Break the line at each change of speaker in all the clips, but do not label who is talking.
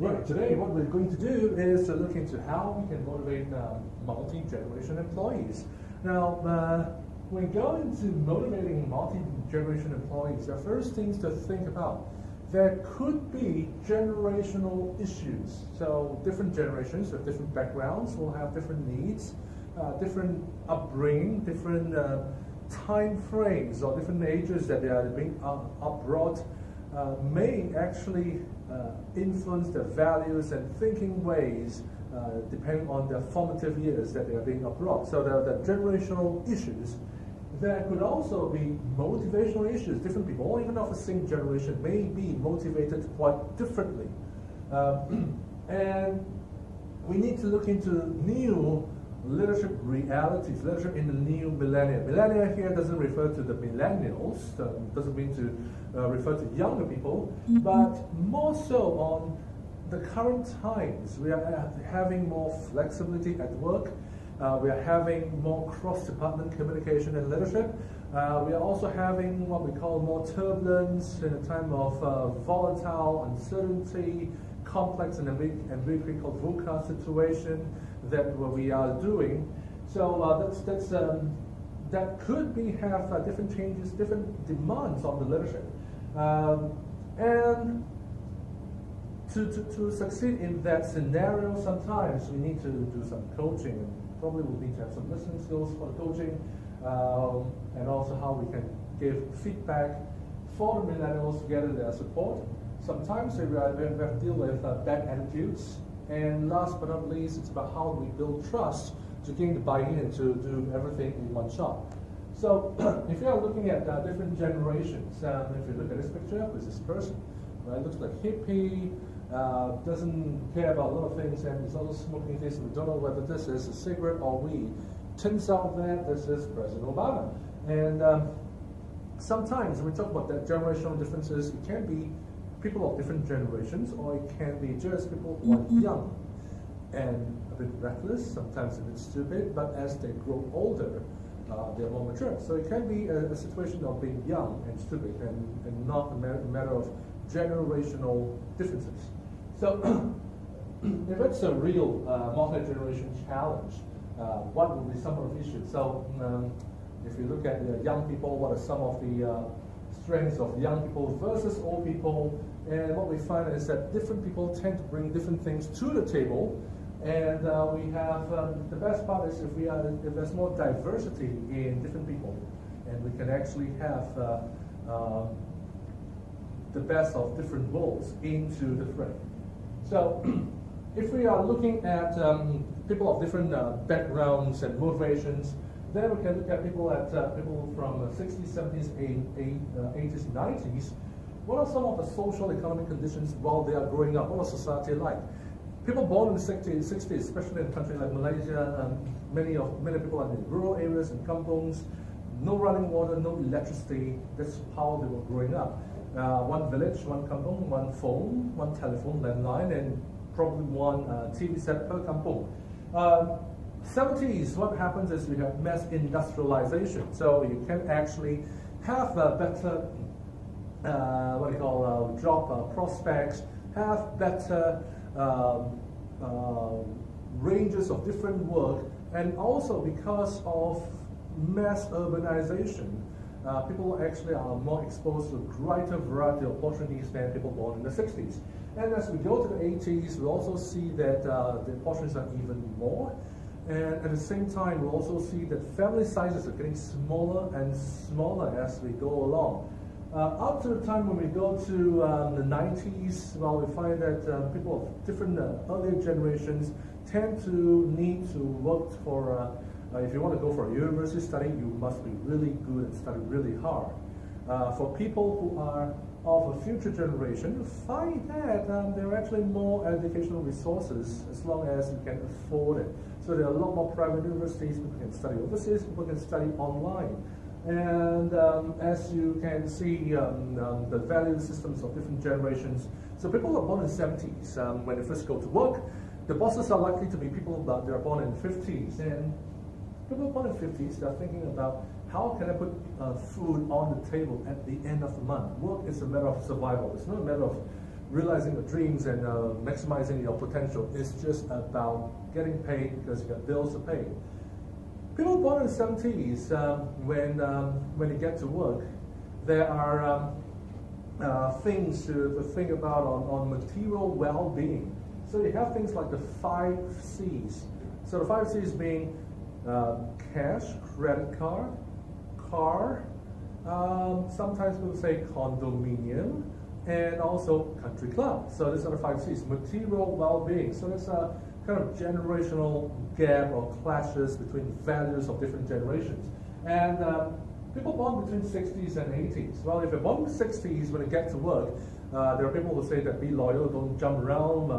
Right, today what we're going to do is to look into how we can motivate multi-generation employees. Now, when going to motivating multi-generation employees, the first things to think about, there could be generational issues. So different generations with different backgrounds will have different needs, different upbringing, different time frames or different ages that they are being brought may actually influence their values and thinking ways depending on their formative years that they are being abroad. So there are the generational issues. There could also be motivational issues. Different people, or even of the same generation, may be motivated quite differently. And we need to look into new leadership realities, leadership in the new millennia. Millennia here doesn't refer to the millennials, doesn't mean to refer to younger people, but more so on the current times. We are having more flexibility at work. We are having more cross-department communication and leadership. We are also having what we call more turbulence in a time of volatile uncertainty, complex and ambiguous VUCA situation that we are doing. So that could have different changes, different demands on the leadership. And to succeed in that scenario, sometimes we need to do some coaching, and probably we'll need to have some listening skills for the coaching, and also how we can give feedback for the millennials to gather their support. Sometimes we have to deal with bad attitudes, and last but not least, it's about how we build trust to gain the buy-in and to do everything in one shot. So if you are looking at different generations, if you look at this picture with this person, right, looks like hippie, doesn't care about a lot of things, and is also smoking this. We don't know whether this is a cigarette or weed. Turns out that this is President Obama. And sometimes when we talk about that generational differences, it can be people of different generations, or it can be just people who are young and a bit reckless, sometimes a bit stupid, but as they grow older, they're more mature. So it can be a situation of being young and stupid and not a matter of generational differences. So if it's a real multi-generation challenge, what will be some of the issues? So if you look at young people, what are some of the strengths of young people versus old people? And what we find is that different people tend to bring different things to the table. And we have, the best part is if there's more diversity in different people, and we can actually have the best of different roles into the fray. So if we are looking at people of different backgrounds and motivations, then we can look at people from 60s, 70s, 80s, 90s. What are some of the social economic conditions while they are growing up? What is society like? People born in the 60s, especially in a country like Malaysia, many people are in rural areas and kampungs, no running water, no electricity. That's how they were growing up. One village, one kampung, one phone, one telephone landline, and probably one TV set per kampung. 70s, what happens is we have mass industrialization. So you can actually have better, job prospects, have better ranges of different work, and also because of mass urbanization, people actually are more exposed to a greater variety of opportunities than people born in the 60s. And as we go to the 80s, we also see that the opportunities are even more. And at the same time, we also see that family sizes are getting smaller and smaller as we go along. Up to the time when we go to the 90s, well, we find that people of different earlier generations tend to need to work for, if you want to go for a university study, you must be really good and study really hard. For people who are of a future generation, you find that there are actually more educational resources as long as you can afford it. So there are a lot more private universities, people can study overseas, people can study online. And as you can see, the value systems of different generations. So people who are born in the 70s, when they first go to work, the bosses are likely to be people that are born in the 50s. And people born in the 50s, they're thinking about how can I put food on the table at the end of the month. Work is a matter of survival. It's not a matter of realizing your dreams and maximizing your potential. It's just about getting paid because you got bills to pay. People born in the 70s, when they get to work, there are things to think about on material well-being. So you have things like the 5 C's. So the 5 C's being cash, credit card, car, sometimes people say condominium, and also country club. So these are the 5 C's, material well-being. So there's a kind of generational gap or clashes between values of different generations. And people born between 60s and 80s. Well, if you're born in the 60s, when you get to work, there are people who say that be loyal, don't jump around,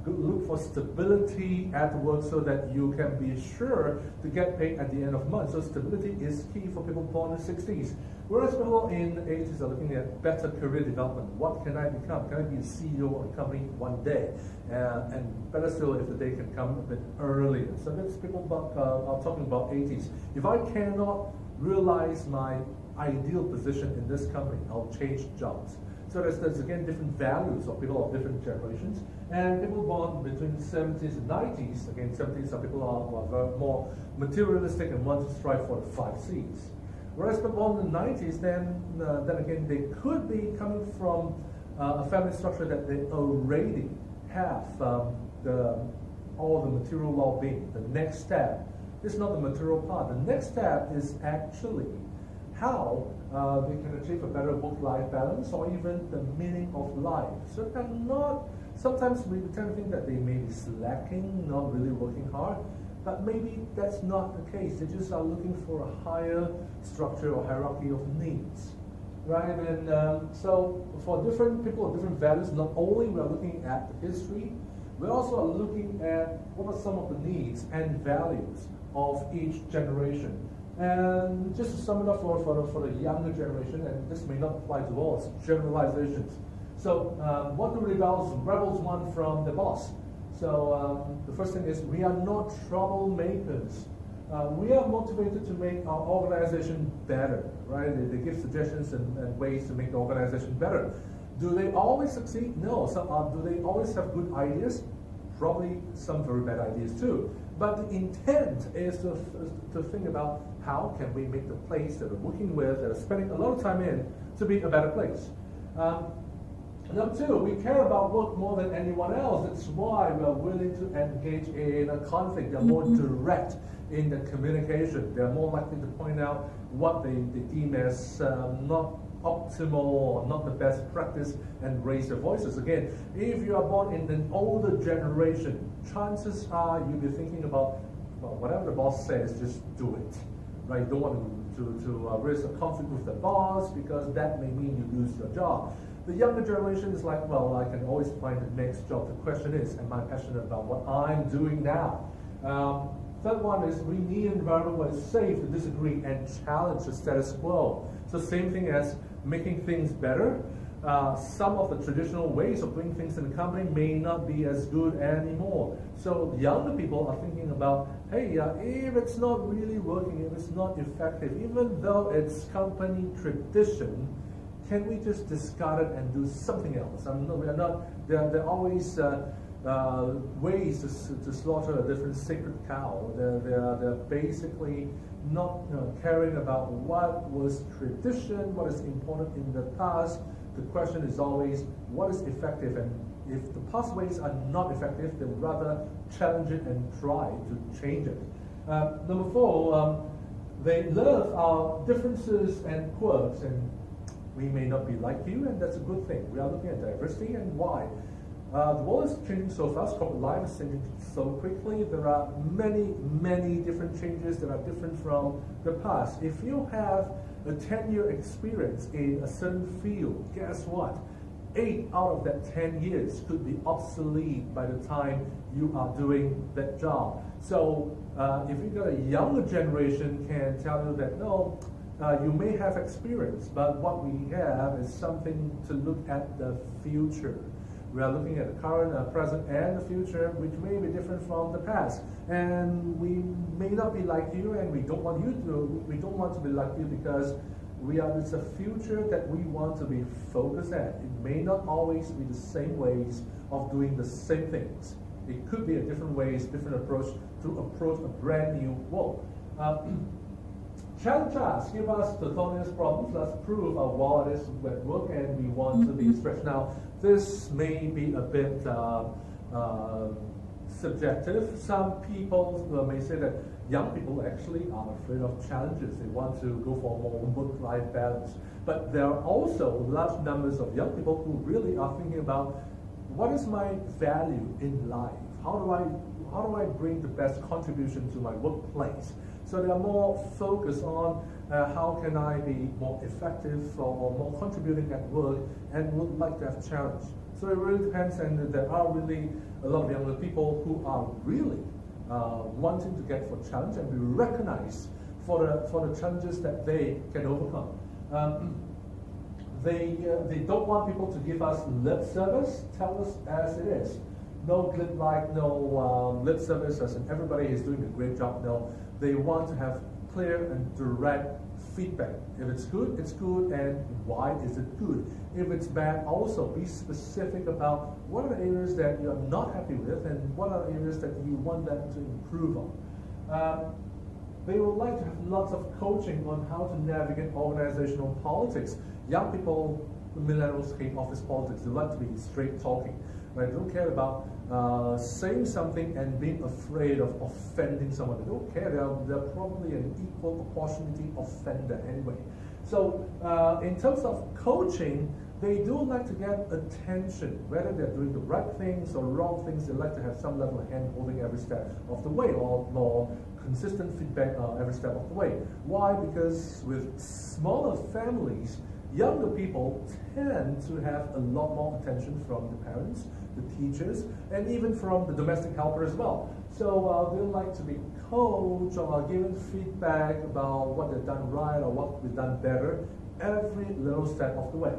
look for stability at work so that you can be sure to get paid at the end of month. So stability is key for people born in the 60s. Whereas people in the 80s are looking at better career development. What can I become? Can I be a CEO of a company one day? And better still if the day can come a bit earlier. So that's people are talking about 80s. If I cannot realize my ideal position in this company, I'll change jobs. So there's again different values of people of different generations. And people born between the 70s and 90s, again 70s are people who are more materialistic and want to strive for the 5 C's. Whereas people born in the 90s, then again they could be coming from a family structure that they already have all the material well-being. The next step is not the material part. The next step is actually how they can achieve a better work-life balance or even the meaning of life. So they're not, sometimes we tend to think that they may be slacking, not really working hard, but maybe that's not the case. They just are looking for a higher structure or hierarchy of needs, right? And so for different people with different values, not only we're looking at the history, we also are looking at what are some of the needs and values of each generation. And just to sum it up for the younger generation, and this may not apply to all, it's generalizations. So what do rebels want from the boss? So the first thing is we are not troublemakers. We are motivated to make our organization better, right? They give suggestions and ways to make the organization better. Do they always succeed? No. So do they always have good ideas? Probably some very bad ideas too. But the intent is to think about how can we make the place that we're working with, that are spending a lot of time in, to be a better place. Number 2, we care about work more than anyone else. That's why we're willing to engage in a conflict. They're more direct in the communication. They're more likely to point out what they deem as not optimal or not the best practice and raise their voices. Again, if you are born in an older generation, chances are you'll be thinking about, well, whatever the boss says, just do it. Right? You don't want to risk a conflict with the boss because that may mean you lose your job. The younger generation is like, well, I can always find the next job. The question is, am I passionate about what I'm doing now? Third one is we need an environment where it's safe to disagree and challenge the status quo. So same thing as making things better. Some of the traditional ways of doing things in the company may not be as good anymore. So younger people are thinking about, hey, if it's not really working, if it's not effective, even though it's company tradition, can we just discard it and do something else? There are always ways to slaughter a different sacred cow. They're basically not caring about what was tradition, what is important in the past. The question is always, what is effective? And if the past ways are not effective, they would rather challenge it and try to change it. Number 4, they love our differences and quirks, and we may not be like you, and that's a good thing. We are looking at diversity and why. The world is changing so fast, corporate life is changing so quickly. There are many, many different changes that are different from the past. If you have a 10-year experience in a certain field, guess what? 8 out of that 10 years could be obsolete by the time you are doing that job. So if you've got a younger generation can tell you that, no, you may have experience, but what we have is something to look at the future. We are looking at the current, present, and the future, which may be different from the past. And we may not be like you, and we don't want to be like you because it's a future that we want to be focused at. It may not always be the same ways of doing the same things. It could be a different ways, different approach to approach a brand new world. Challenge us, give us Teuthonius problems. Let's prove our wallet is at work and we want to be stretched. Now, this may be a bit subjective. Some people may say that young people actually are afraid of challenges. They want to go for more work-life balance. But there are also large numbers of young people who really are thinking about what is my value in life? How do I bring the best contribution to my workplace? So they are more focused on how can I be more effective or more contributing at work and would like to have challenge. So it really depends, and there are really a lot of younger people who are really wanting to get for challenge and be recognized for the challenges that they can overcome. They don't want people to give us lip service, tell us as it is. No glib like, no lip service as in everybody is doing a great job. No, they want to have clear and direct feedback. If it's good, and why is it good? If it's bad, also be specific about what are the areas that you're not happy with and what are the areas that you want them to improve on. They would like to have lots of coaching on how to navigate organizational politics. Young people, millennials, hate office politics. They like to be straight talking. Right? They don't care about saying something and being afraid of offending someone. They don't care. They're probably an equal opportunity offender anyway. So in terms of coaching, they do like to get attention, whether they're doing the right things or wrong things. They like to have some level of hand-holding every step of the way, or more consistent feedback every step of the way. Why? Because with smaller families, younger people tend to have a lot more attention from the parents, the teachers, and even from the domestic helper as well. So they like to be coached or given feedback about what they've done right or what we've done better every little step of the way.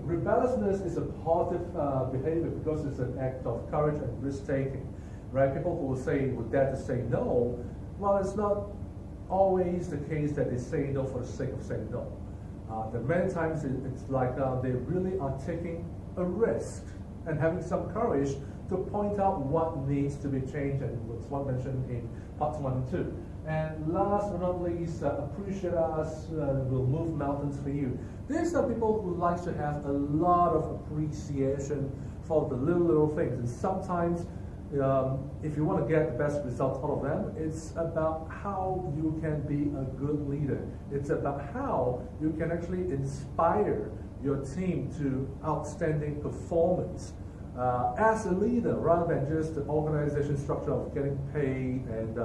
Rebelliousness is a positive behavior because it's an act of courage and risk-taking. Right? People who would dare to say no, well, it's not always the case that they say no for the sake of saying no. There are many times it's like they really are taking a risk and having some courage to point out what needs to be changed, and what's one mentioned in parts 1 and 2. And last but not least, appreciate us, will move mountains for you. These are people who like to have a lot of appreciation for the little things, and sometimes if you want to get the best results out of them, it's about how you can be a good leader. It's about how you can actually inspire your team to outstanding performance as a leader, rather than just the organization structure of getting paid and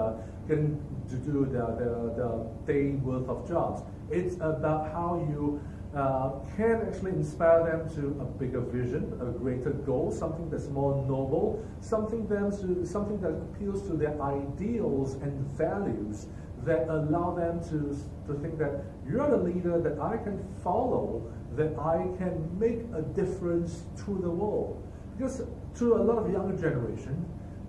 getting to do the day worth of jobs. It's about how you can actually inspire them to a bigger vision, a greater goal, something that's more noble, something that appeals to their ideals and values, that allow them to think that you're the leader that I can follow, that I can make a difference to the world. Because to a lot of younger generation,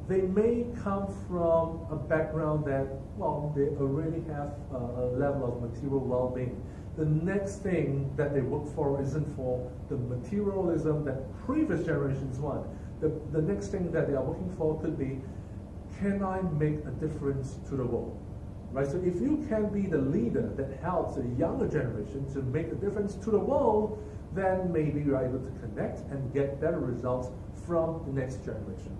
they may come from a background that, well, they already have a level of material well-being. The next thing that they look for isn't for the materialism that previous generations want. The next thing that they are looking for could be, can I make a difference to the world? Right? So if you can be the leader that helps a younger generation to make a difference to the world, then maybe you're able to connect and get better results from the next generation.